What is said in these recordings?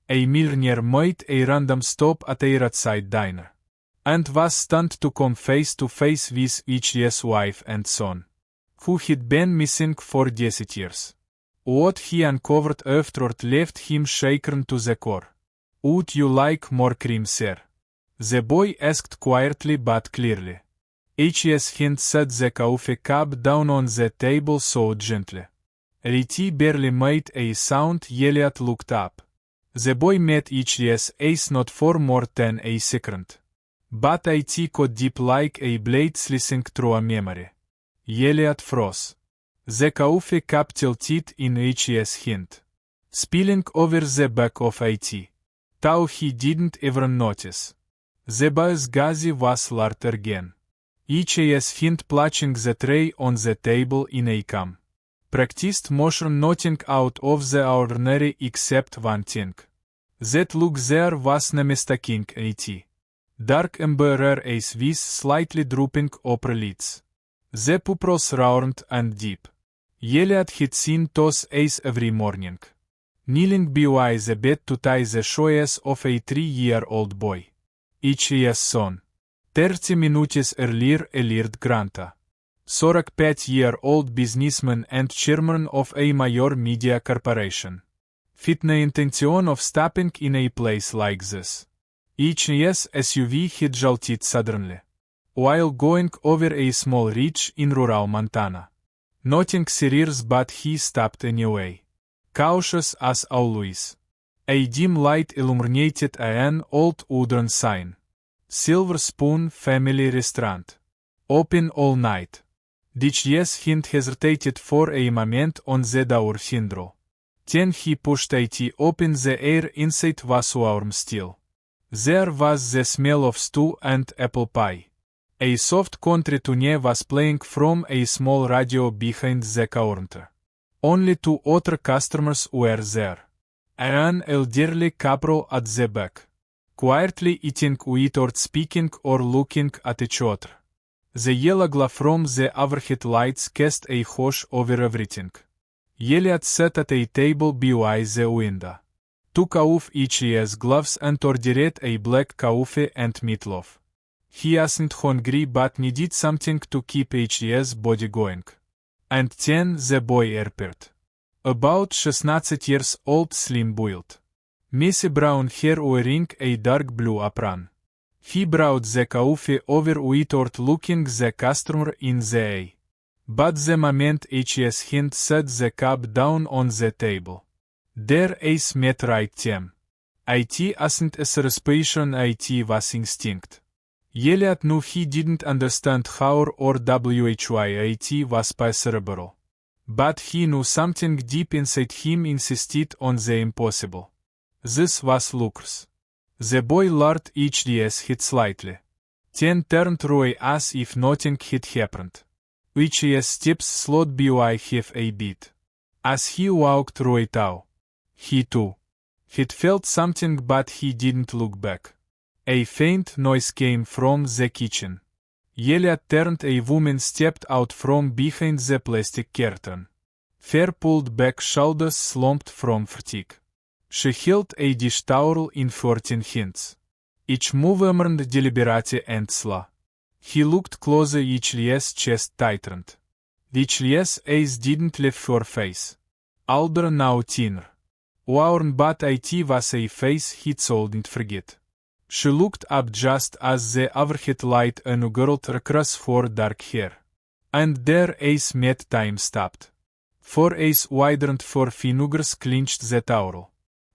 A millionaire made a random stop at a roadside diner, and was stunned to come face to face with his wife and son, who had been missing for 10 years. What he uncovered afterward left him shaken to the core. Would you like more cream, sir? The boy asked quietly but clearly. His hand set the coffee cup down on the table so gently. It barely made a sound. Elliot looked up. The boy met his eyes not for more than a second. But it cut deep like a blade slicing through a memory. Elliot froze. The coffee cup tilted in his hand, spilling over the back of it. Though he didn't even notice. The boy's gaze was large again. His hand clutching the tray on the table in a calm, practiced motion, nothing out of the ordinary except one thing. That look there was no mistaking it. Dark amber eyes with slightly drooping upper lids. The pupils round and deep. Elliot had seen those eyes every morning, kneeling by the bed to tie the shoes of a 3-year-old boy. His son. 30 minutes earlier, Elliot Granta, 45-year-old businessman and chairman of a major media corporation. Fit no intention of stopping in a place like this. His SUV had jolted suddenly, while going over a small ridge in rural Montana. Nothing serious, but he stopped anyway. Cautious as always. A dim light illuminated an old wooden sign. Silver Spoon Family Restaurant. Open all night. His hand hesitated for a moment on the door handle. Then he pushed it open. The air inside was warm still. There was the smell of stew and apple pie. A soft country tune was playing from a small radio behind the counter. Only 2 other customers were there. An elderly couple at the back, quietly eating without speaking or looking at each other. The yellow glow from the overhead lights cast a hush over everything. Elliot sat at a table by the window, took off his gloves and ordered a black coffee and meatloaf. He wasn't hungry but needed something to keep his body going. And then the boy appeared. About 16 years old, slim build. Messy brown hair wearing a dark blue apron. He brought the coffee over without looking the customer in the eye. But the moment his hand set the cup down on the table, their eyes met right them. It wasn't a suspicion, it was instinct. Elliot knew he didn't understand how or why it was possible. But he knew something deep inside him insisted on the impossible. This was Lucas. The boy lowered his head slightly, then turned away as if nothing had happened. His steps slowed by half a bit. As he walked through it all, he too had felt something, but he didn't look back. A faint noise came from the kitchen. Elliot turned. A woman stepped out from behind the plastic curtain. Fair pulled back shoulders slumped from fatigue. She held a dish towel in 14 hands. Each movement deliberate and slow. He looked closer. His chest tightened. His eyes didn't leave her face. Older now thinner. Worn, but it was a face he couldn't forget. She looked up just as the overhead light unrolled across her dark hair. And their eyes met. Time stopped. 4 eyes widened. 4 fingers clenched the towel.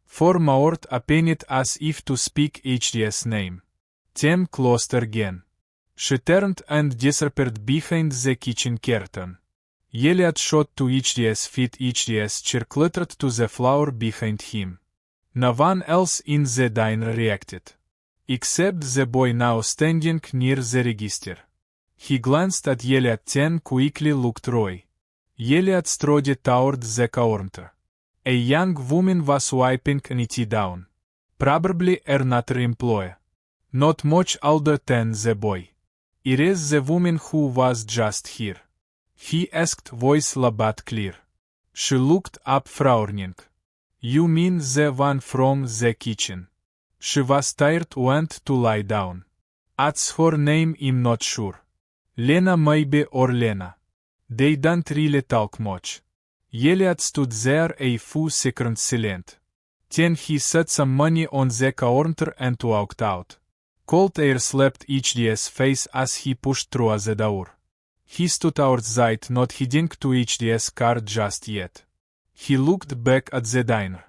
4 mouths opened as if to speak his name. Then closed again. She turned and disappeared behind the kitchen curtain. Elliot shot to his feet. His chair clattered to the floor behind him. No one else in the diner reacted, except the boy now standing near the register. He glanced at Elliot, then quickly looked away. Elliot strode toward the counter. A young woman was wiping it down. Probably another employee. Not much older than the boy. It is the woman who was just here, he asked, voice low but clear. She looked up, frowning. You mean the one from the kitchen? She was tired went to lie down. That's her name, I'm not sure. Lena maybe or Lena. They don't really talk much. Eliot stood there a few seconds silent. Then he set some money on the counter and walked out. Cold air slapped HD's face as he pushed through the door. He stood outside, not heading to HD's car just yet. He looked back at the diner.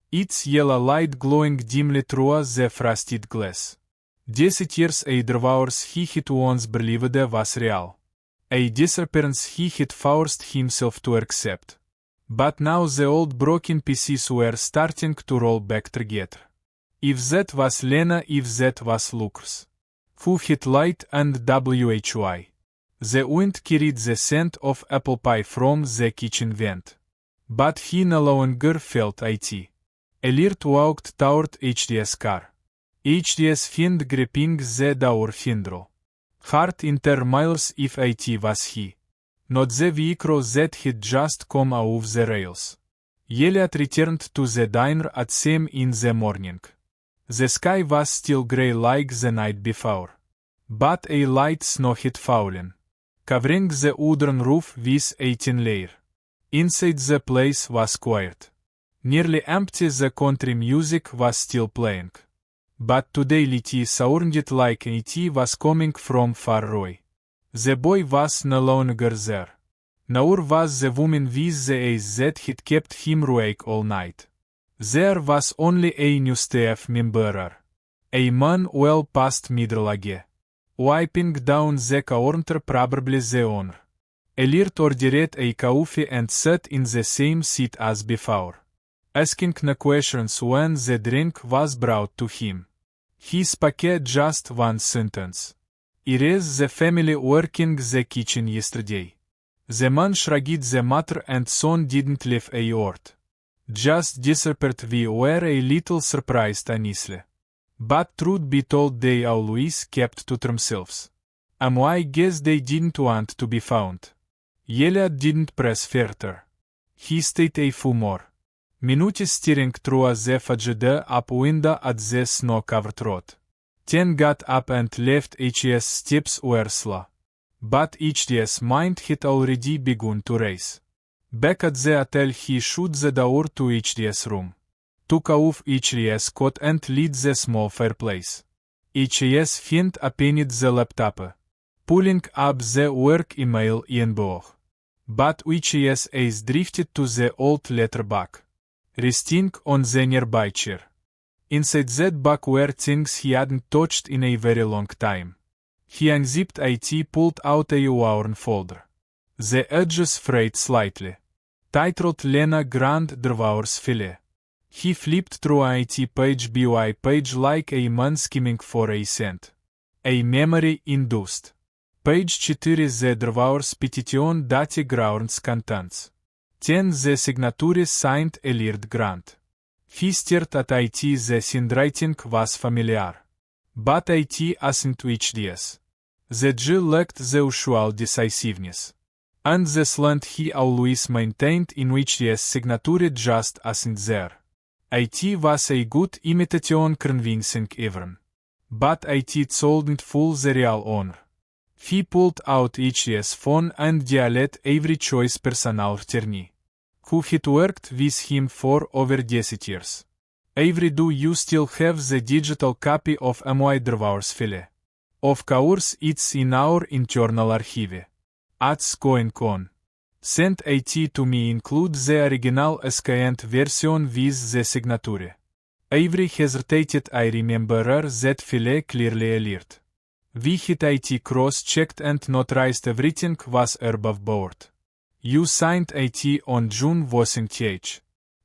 Its yellow light glowing dimly through the frosted glass. 10 years afterwards he had once believed was real. A disappearance he had forced himself to accept. But now the old broken pieces were starting to roll back together. If that was Lena, if that was Lucas. Who had lied and why? The wind carried the scent of apple pie from the kitchen vent. But he no longer felt it. Eliot walked toward HD's car. HD's hand gripping the door handle. Heart in turmoils if it was he. Not the vehicle that had just come off the rails. Eliot returned to the diner at 7 in the morning. The sky was still grey like the night before. But a light snow had fallen, covering the wooden roof with a thin layer. Inside the place was quiet. Nearly empty, the country music was still playing. But today it sounded like it was coming from far away. The boy was no longer there. Nor was the woman with the eyes that had kept him awake all night. There was only a new staff member. A man well past middle age. Wiping down the counter, probably the owner. Eliot ordered a coffee and sat in the same seat as before, asking no questions when the drink was brought to him. He spoke just one sentence. It is the family working the kitchen yesterday. The man shrugged the matter and son didn't leave a word. Just disappeared. We were a little surprised honestly. But truth be told, they always kept to themselves. I guess they didn't want to be found. Eliot didn't press further. He stayed a few more minutes staring through the faded up window at the snow-covered road. Then got up and left. HD's steps were slow. But HD's mind had already begun to race. Back at the hotel he shut the door to HD's room, took off HD's coat and lit the small fireplace. HD's hand opened the laptop, pulling up the work email inbox. But HD's eyes drifted to the old letter bag, resting on the nearby chair. Inside that bag were things he hadn't touched in a very long time. He unzipped it, pulled out a worn folder. The edges frayed slightly. Titled Lena Grand Devours Filet. He flipped through it page by page like a man skimming for a cent. A memory-induced. Page 4 The Devours Petition Date Grounds Contents. 10 The signature signed Eliot Grant. He stared at it. The handwriting was familiar. But it wasn't HD's. The G lacked the usual decisiveness. And the slant he always maintained in HD's signature just wasn't there. It was a good imitation, convincing even. But it soldn't fool the real owner. He pulled out HD's phone and dialed every choice personal attorney who had worked with him for over 10 years. Avery, do you still have the digital copy of My Devours Filet? Of course, it's in our internal archive. What's going on? Send it to me. Include the original scanned version with the signature. Avery hesitated. I remember that filet clearly. Alert. We had it cross-checked and notarized. Everything was above board. You signed it on June 18th.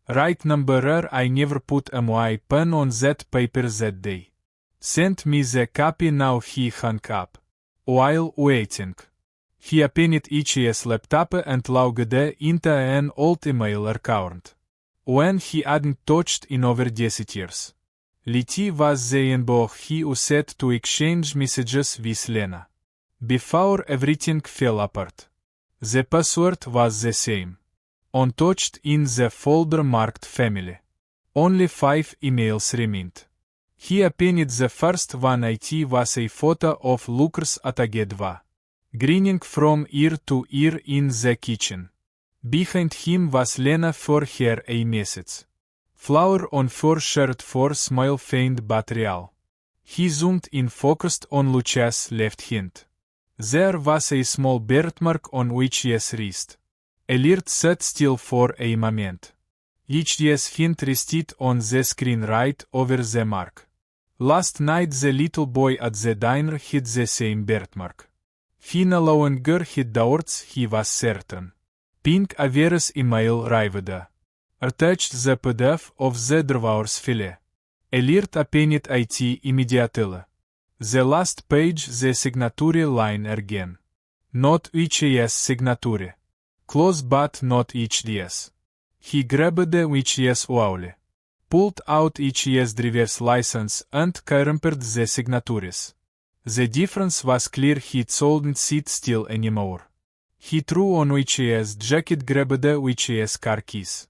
Right number. I never put my pen on that paper that day. Send me the copy now. He hung up. While waiting, he opened HD's laptop and logged into an old email account. When he hadn't touched in over 10 years. It was the inbox he used to exchange messages with Lena. Before everything fell apart. The password was the same. Untouched in the folder marked family. Only 5 emails remained. He opened the first one. It was a photo of Lucas at AG2. Grinning from ear to ear in the kitchen. Behind him was Lena for her a message. Flower on her shirt for smile faint but real. He zoomed in, focused on Lucia's left hand. There was a small birthmark on Lucia's wrist. Alert sat still for a moment. Lucia's hand rested on the screen right over the mark. Last night the little boy at the diner had the same birthmark. He no longer had doubts, he was certain. Pink Averis email arrived. Attached the PDF of the Drvaur's filet. Alert opened it immediately. The last page, the signature line again. Not HES signature. Close but not HDS. He grabbed HES wally. Pulled out HES driver's license and compared the signatures. The difference was clear, he couldn't sit still anymore. He threw on HES jacket, grabbed HES car keys.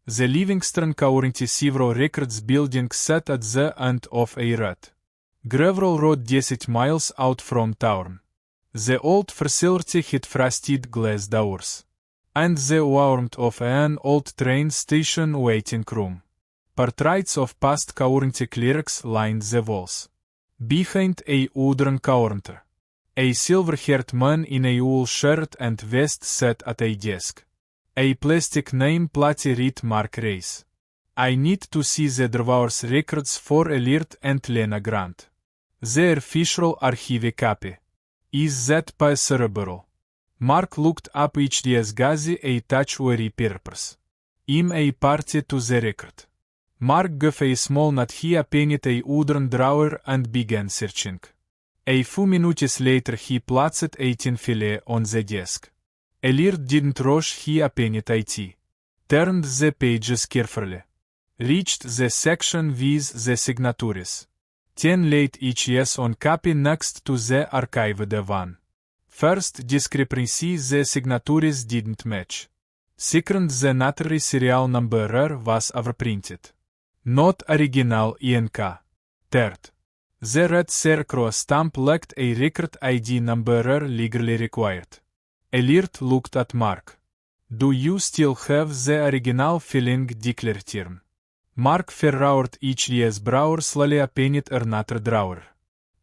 The Livingston County several records building sat at the end of a road. Gravel road 10 miles out from town. The old facility had frosted glass doors. And the warmth of an old train station waiting room. Portraits of past county clerks lined the walls. Behind a wooden counter, a silver-haired man in a wool shirt and vest sat at a desk. A plastic name plate read Mark Race. I need to see the Drvaur's records for Alert and Lena Grant. Their official archive copy. Is that possible? Mark looked up HDS Gazi a touch weary purpose. I'm a party to the record. Mark gave a small nod. He opened a wooden drawer and began searching. A few minutes later he placed a tin fillet on the desk. Alert didn't rush. He opened it. Turned the pages carefully. Reached the section with the signatures. 10 laid HES on copy next to the archived one. First discrepancy, the signatures didn't match. Second, the notary serial number was overprinted. Not original INK. Third, the red circle stamp lacked a record ID number legally required. Alert looked at Mark. Do you still have the original filing declaration? Mark furrowed HDS brow, slowly opened another drawer.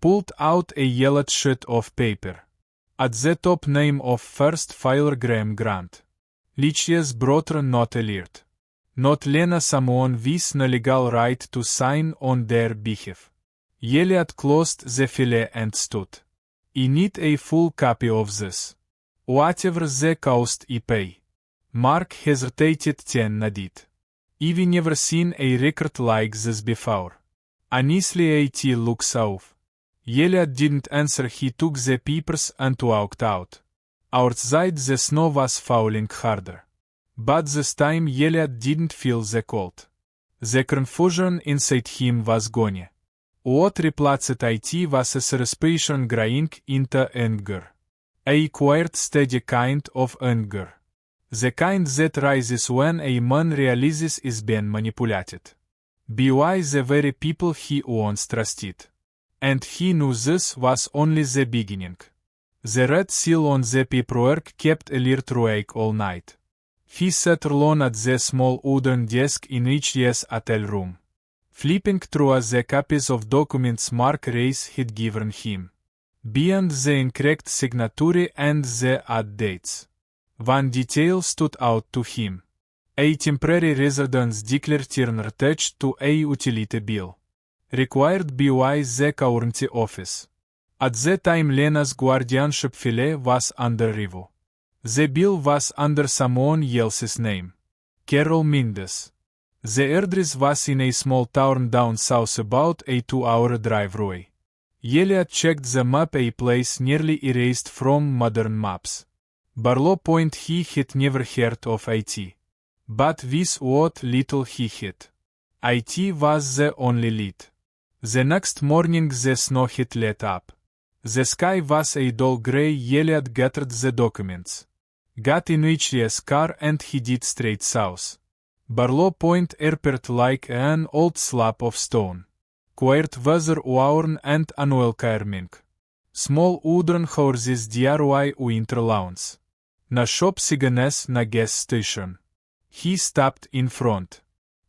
Pulled out a yellowed sheet of paper. At the top, name of first filer Graham Grant. Lucia's brother, not Alert. Not Lena, someone with no legal right to sign on their behalf. Elliot closed the fillet and stood. I need a full copy of this. Whatever the cost I pay. Mark hesitated, then nodded. I've never seen a record like this before. Honestly, it looks off. Elliot didn't answer. He took the papers and walked out. Outside the snow was falling harder. But this time Elliot didn't feel the cold. The confusion inside him was gone. What replaced it was a suspicion growing into anger. A quiet, steady kind of anger. The kind that rises when a man realizes is being manipulated. By the very people he once trusted. And he knew this was only the beginning. The red seal on the paperwork kept Alert awake all night. He sat alone at the small wooden desk in HDS hotel room. Flipping through the copies of documents Mark Race had given him. Beyond the incorrect signature and the odd dates. One detail stood out to him. A temporary residence declaration attached to a utility bill. Required by the county office. At the time Lena's guardianship fillet was under review. The bill was under someone else's name. Carol Mendes. The address was in a small town down south, about a 2-hour drive away. Elliot checked the map, a place nearly erased from modern maps. Barlow Point he had never heard of it. But with what little he had. It was the only lead. The next morning the snow had let up. The sky was a dull grey. Elliot gathered the documents. Got in HDS car and headed straight south. Barlow point erpert like an old slab of stone. Queert weather uaurn and annual kaermink. Small udren houses DRY winter lawns. Na shop sigenes na gas station. He stopped in front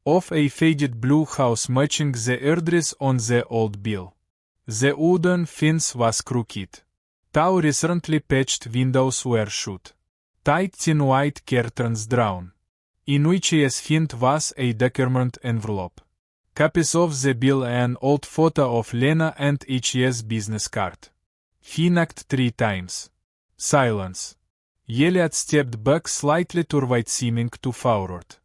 of a faded blue house matching the address on the old bill. The wooden fence was crooked. Two recently patched windows were shut. Tight thin white curtains drawn, in which his hint was a document envelope. Copies of the bill, an old photo of Lena and HE's business card. He knocked 3 times. Silence. Elliot stepped back slightly to right, seeming to forward.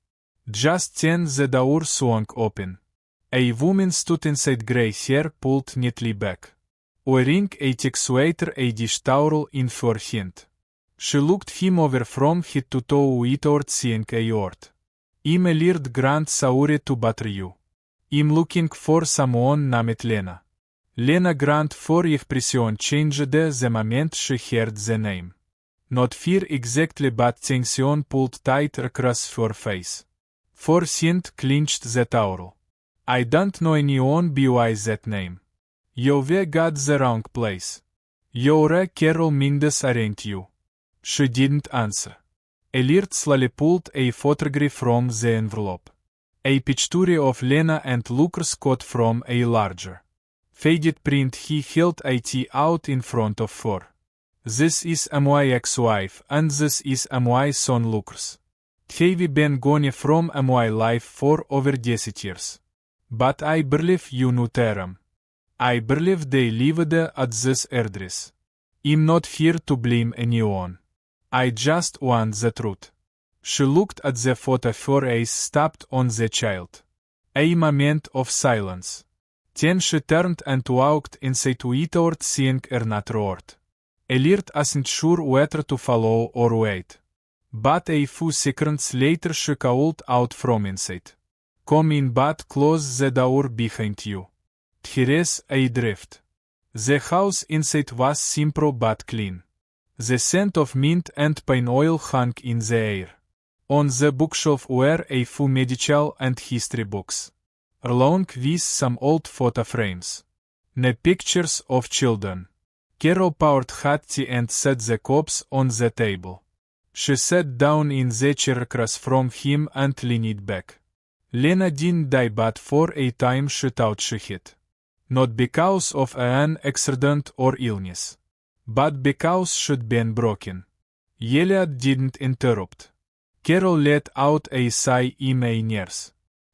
Just then the door swung open. A woman stood inside, grey hair pulled neatly back. Wearing a texuator, a dish towel in her hand. She looked him over from head to toe without saying a word. I'm a Lord Grant sorry to bother you. I'm looking for someone named Lena. Lena Grant, for expression changed the moment she heard the name. Not fear exactly, but tension pulled tighter across her face. For hand clenched the towel. I don't know anyone by that name. You've got the wrong place. You're Carol Mendes, aren't you? She didn't answer. Elliot slowly pulled a photograph from the envelope. A picture of Lena and Luker Scott from a larger, faded print he held it out in front of her. This is my ex-wife and this is my son Lucas. They've been gone from my life for over 10 years. But I believe you know them. I believe they lived at this address. I'm not here to blame anyone. I just want the truth. She looked at the photo, her eyes stopped on the child. A moment of silence. Then she turned and walked inside without saying another word. Elliot wasn't sure whether to follow or wait. But a few seconds later she called out from inside. Come in, but close the door behind you. There's a drift. The house inside was simple but clean. The scent of mint and pine oil hung in the air. On the bookshelf were a few medical and history books, along with some old photo frames. No pictures of children. Carol poured hot tea and set the cups on the table. She sat down in the chair across from him and leaned back. Lena didn't die, but for a time she thought she had. Not because of an accident or illness, but because she'd been broken. Elliot didn't interrupt. Carol let out a sigh. I'm a nurse.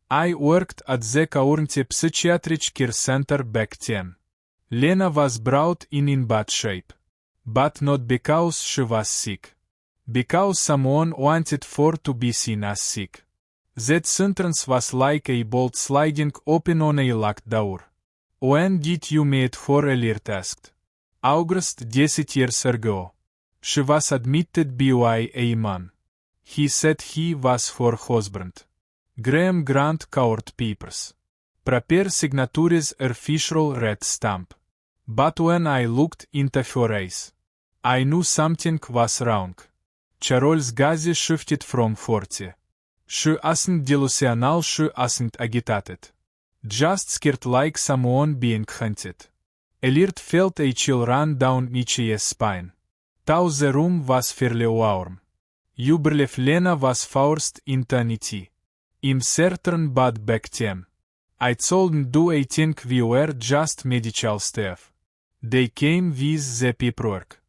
I worked at the County Psychiatric Care Center back then. Lena was brought in bad shape. But not because she was sick. Because someone wanted for to be seen as sick. That sentence was like a bolt sliding open on a locked door. When did you meet her? Elliot asked. August 10 years ago. She was admitted by a man. He said he was her husband. Graham Grant court papers. Prepare signatures official red stamp. But when I looked into her eyes, I knew something was wrong. Charles gaze shifted from 40. She wasn't delusional, she wasn't agitated. Just scared like someone being hunted. Elliot felt a chill run down his spine. Though the room was fairly warm. You believe Lena was forced into it. I'm certain, but back then, I told do I think we were just medical staff. They came with the paperwork.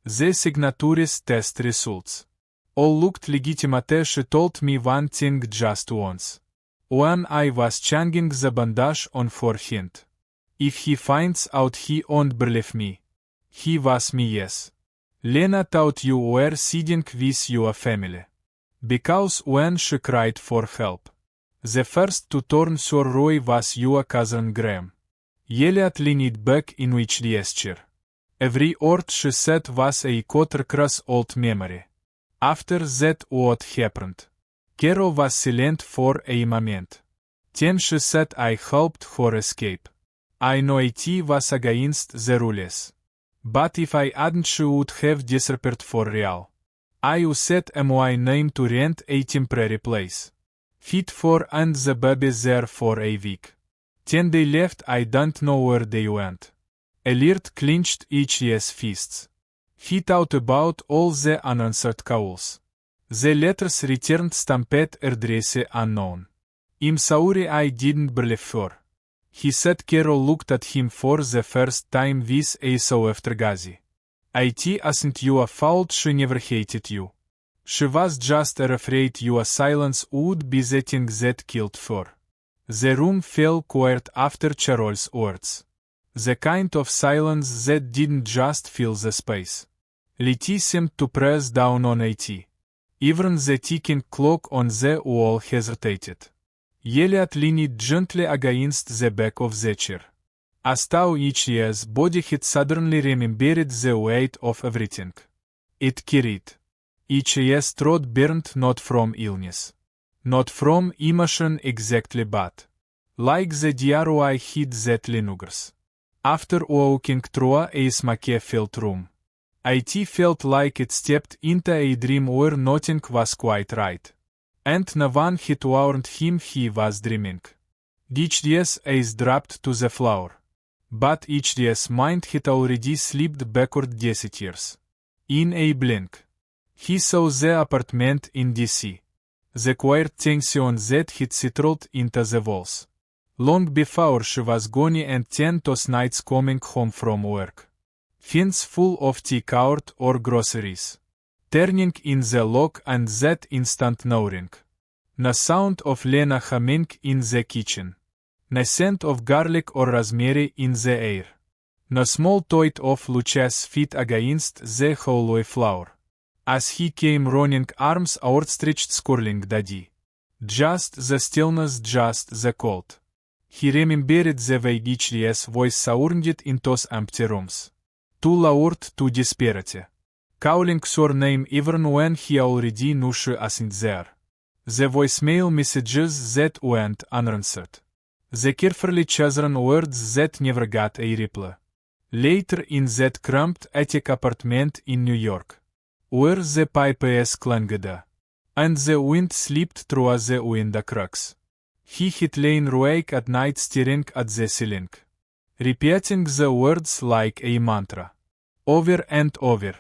The signatures, test results. All looked legitimate. She told me one thing just once. When I was changing the bandage on her hand. If he finds out he won't believe me. He was me, yes. Lena thought you were sitting with your family. Because when she cried for help, the first to turn her away was your cousin Graham. Elliot leaned back in which gesture. Every word she said was a cut across old memory. After that what happened? Carol was silent for a moment. Then she said I helped her escape. I know it was against the rules. But if I hadn't, she would have disappeared for real. I used my name to rent a temporary place. Fit for and the baby there for a week. Then they left, I don't know where they went. Alert clenched each his fists. He thought about all the unanswered calls. The letters returned stamped address unknown. I'm sorry I didn't believe her. He said. Carol looked at him for the first time with a softer gaze. It isn't your fault she never hated you. She was just afraid your silence would be the thing that killed her. The room fell quiet after Carol's words. The kind of silence that didn't just fill the space. Letty seemed to press down on it. Even the ticking clock on the wall hesitated. Elliot leaned gently against the back of the chair. As though each year's body had suddenly remembered the weight of everything it carried. Each year's throat burned not from illness. Not from emotion exactly, but like the DRY heat that lingers. After walking through a smoke-filled room, it felt like it stepped into a dream where nothing was quite right. And no one had warned him he was dreaming. Each day's eyes dropped to the floor. But each day's mind had already slipped backward 10 years. In a blink, he saw the apartment in D.C. The quiet tension that had settled into the walls. Long before she was gone and 10 those nights coming home from work. Fins full of takeout or groceries. Turning in the lock and that instant no ring. No sound of Lena humming in the kitchen. No scent of garlic or rosemary in the air. No small thud of Lucia's feet against the hallway floor. As he came running, arms outstretched, scurrying daddy. Just the stillness, just the cold. He remembered the way Gitchlia's voice sounded in those empty rooms. Too loud, too desperate. Calling her name even when he already knew she wasn't there. The voicemail messages that went unanswered. The carefully chosen words that never got a reply. Later in that cramped attic apartment in New York, where the pipes clanged, and the wind slipped through the window cracks. He had lain awake at night staring at the ceiling, repeating the words like a mantra, over and over.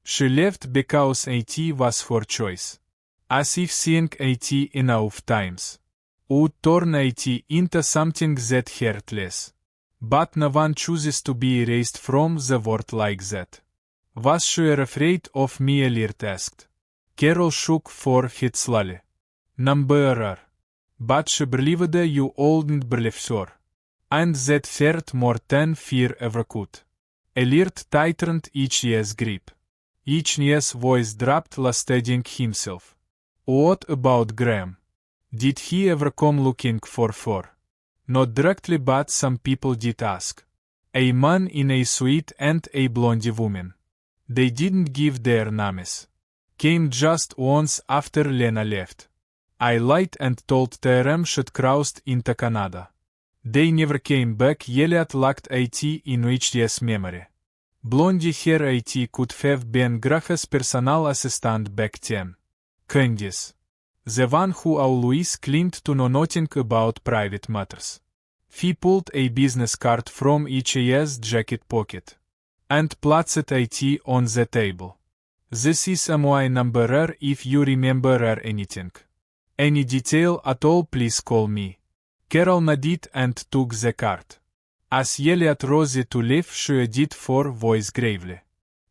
She left because it was her choice. As if seeing it enough times would turn it into something that hurt less. But no one chooses to be erased from the world like that. Was she afraid of me? Alert asked. Carol shook her head slowly. Number. But she believed you wouldn't believe her. And that hurt more than fear ever could. Alert tightened each year's grip. Each year's voice dropped, steadying himself. What about Graham? Did he ever come looking for her? Not directly, but some people did ask. A man in a suit and a blonde woman. They didn't give their names. Came just once after Lena left. I lied and told them she'd crossed into Canada. They never came back. Elliot locked it in HDS memory. Blondie hair it could have been Graha's personal assistant back then. Candice. The one who always claimed to know nothing about private matters. He pulled a business card from each year's jacket pocket. And placed it on the table. This is my number if you remember anything. Any detail at all, please call me. Carol nodded and took the card. As Elliot rose to leave, she did her voice gravely.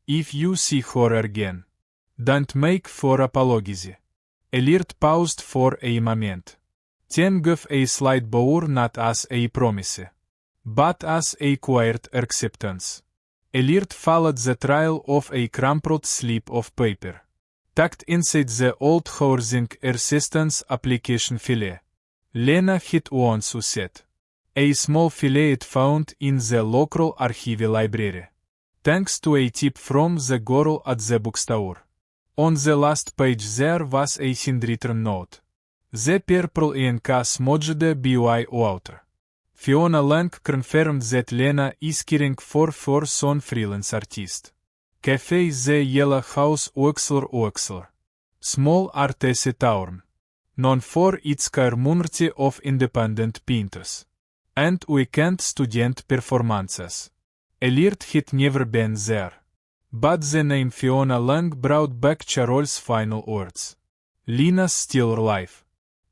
If you see her again, don't make for apologies. Elliot paused for a moment. Then gave a slight bow, not as a promise, but as a quiet acceptance. Elliot followed the trail of a crumpled slip of paper, tucked inside the old housing assistance application file. Lena had once said. A small file found in the local archive library. Thanks to a tip from the girl at the bookstore. On the last page there was a handwritten note. The purple ink smudged by water. Fiona Lang confirmed that Lena is caring for her son, freelance artist. Cafe The Yellow House, Oxler. Small artist town. known for its community of independent painters and weekend student performances. Elliot had never been there. But the name Fiona Lang brought back Carol's final words. Lina's still alive.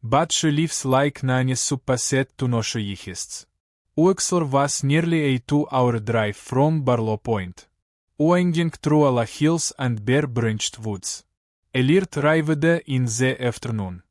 But she lives like Nanny supposed to know she exists. Uxor was nearly a 2-hour drive from Barlow Point, winding through Ala hills and bare-branched woods. Elliot arrived in the afternoon.